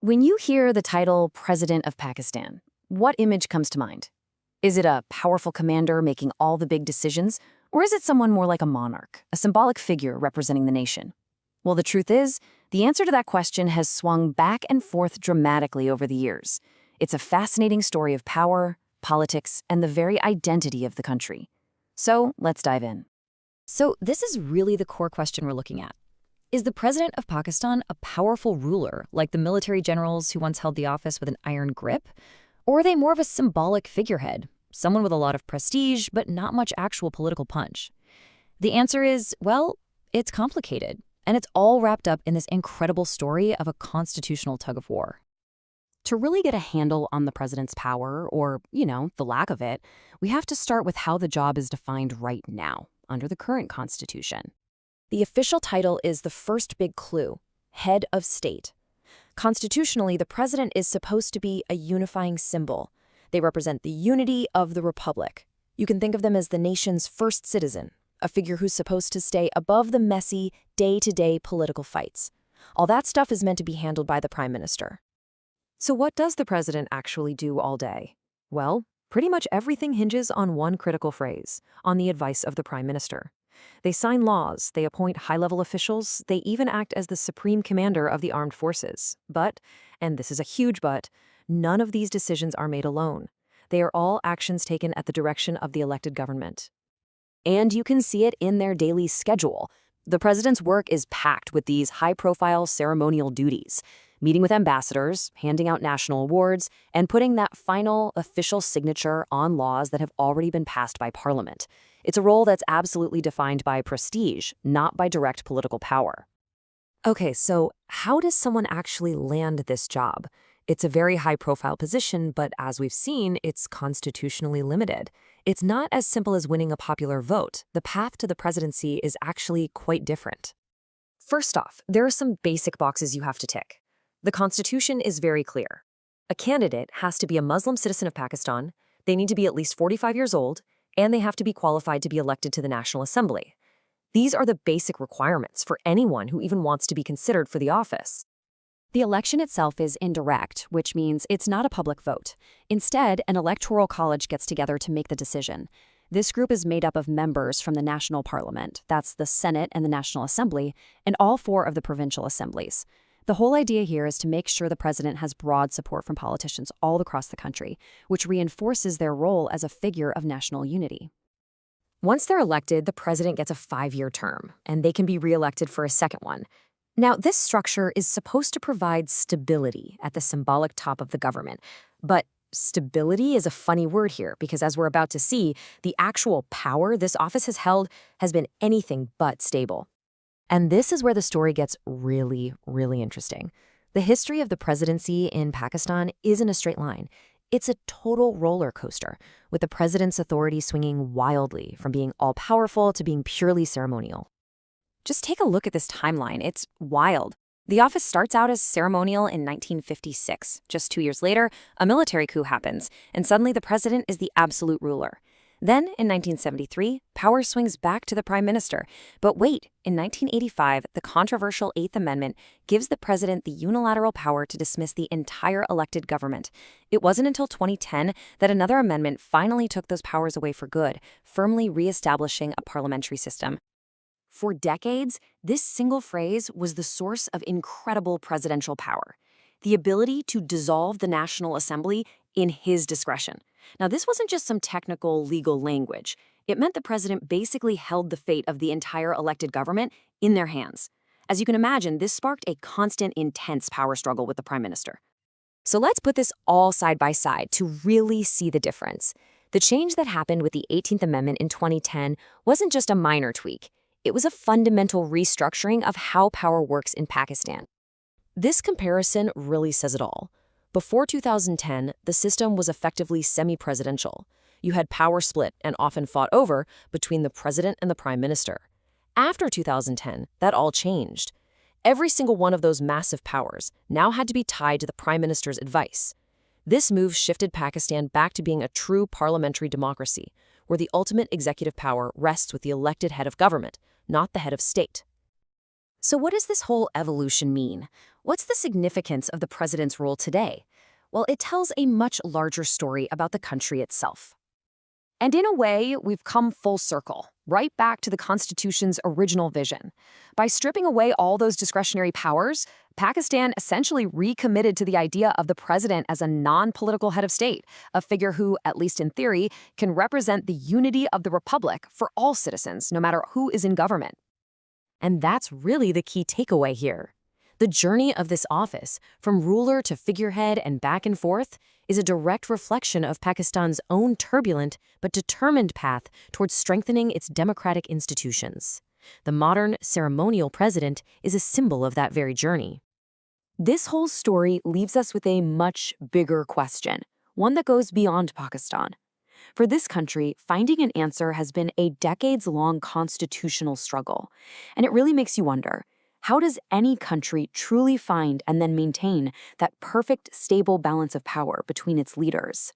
When you hear the title President of Pakistan, what image comes to mind? Is it a powerful commander making all the big decisions, or is it someone more like a monarch, a symbolic figure representing the nation? Well, the truth is, the answer to that question has swung back and forth dramatically over the years. It's a fascinating story of power, politics, and the very identity of the country. So let's dive in. So this is really the core question we're looking at. Is the president of Pakistan a powerful ruler, like the military generals who once held the office with an iron grip? Or are they more of a symbolic figurehead, someone with a lot of prestige but not much actual political punch? The answer is, well, it's complicated, and it's all wrapped up in this incredible story of a constitutional tug-of-war. To really get a handle on the president's power, or, the lack of it, we have to start with how the job is defined right now, under the current constitution. The official title is the first big clue, head of state. Constitutionally, the president is supposed to be a unifying symbol. They represent the unity of the republic. You can think of them as the nation's first citizen, a figure who's supposed to stay above the messy, day-to-day political fights. All that stuff is meant to be handled by the prime minister. So what does the president actually do all day? Well, pretty much everything hinges on one critical phrase, on the advice of the prime minister. They sign laws, they appoint high-level officials, they even act as the supreme commander of the armed forces. But, and this is a huge but, none of these decisions are made alone. They are all actions taken at the direction of the elected government. And you can see it in their daily schedule. The president's work is packed with these high-profile ceremonial duties, meeting with ambassadors, handing out national awards, and putting that final official signature on laws that have already been passed by Parliament. It's a role that's absolutely defined by prestige, not by direct political power. Okay, so how does someone actually land this job? It's a very high-profile position, but as we've seen, it's constitutionally limited. It's not as simple as winning a popular vote. The path to the presidency is actually quite different. First off, there are some basic boxes you have to tick. The Constitution is very clear. A candidate has to be a Muslim citizen of Pakistan, they need to be at least 45 years old, and they have to be qualified to be elected to the National Assembly. These are the basic requirements for anyone who even wants to be considered for the office. The election itself is indirect, which means it's not a public vote. Instead, an electoral college gets together to make the decision. This group is made up of members from the national parliament, that's the Senate and the National Assembly, and all four of the provincial assemblies. The whole idea here is to make sure the president has broad support from politicians all across the country, which reinforces their role as a figure of national unity. Once they're elected, the president gets a 5-year term, and they can be re-elected for a second one. Now, this structure is supposed to provide stability at the symbolic top of the government. But stability is a funny word here, because as we're about to see, the actual power this office has held has been anything but stable. And this is where the story gets really, really interesting. The history of the presidency in Pakistan isn't a straight line. It's a total roller coaster, with the president's authority swinging wildly from being all-powerful to being purely ceremonial. Just take a look at this timeline. It's wild. The office starts out as ceremonial in 1956. Just 2 years later, a military coup happens, and suddenly the president is the absolute ruler. Then, in 1973, power swings back to the prime minister. But wait, in 1985, the controversial Eighth Amendment gives the president the unilateral power to dismiss the entire elected government. It wasn't until 2010 that another amendment finally took those powers away for good, firmly reestablishing a parliamentary system. For decades, this single phrase was the source of incredible presidential power, the ability to dissolve the National Assembly in his discretion. Now, this wasn't just some technical legal language. It meant the president basically held the fate of the entire elected government in their hands. As you can imagine, this sparked a constant, intense power struggle with the prime minister. So let's put this all side by side to really see the difference. The change that happened with the 18th Amendment in 2010 wasn't just a minor tweak. It was a fundamental restructuring of how power works in Pakistan. This comparison really says it all. Before 2010, the system was effectively semi-presidential. You had power split and often fought over between the president and the prime minister. After 2010, that all changed. Every single one of those massive powers now had to be tied to the prime minister's advice. This move shifted Pakistan back to being a true parliamentary democracy, where the ultimate executive power rests with the elected head of government, not the head of state. So what does this whole evolution mean? What's the significance of the president's role today? Well, it tells a much larger story about the country itself. And in a way, we've come full circle, right back to the Constitution's original vision. By stripping away all those discretionary powers, Pakistan essentially recommitted to the idea of the president as a non-political head of state, a figure who, at least in theory, can represent the unity of the republic for all citizens, no matter who is in government. And that's really the key takeaway here. The journey of this office, from ruler to figurehead and back and forth, is a direct reflection of Pakistan's own turbulent but determined path towards strengthening its democratic institutions. The modern ceremonial president is a symbol of that very journey. This whole story leaves us with a much bigger question, one that goes beyond Pakistan. For this country, finding an answer has been a decades-long constitutional struggle, and it really makes you wonder, how does any country truly find and then maintain that perfect, stable balance of power between its leaders?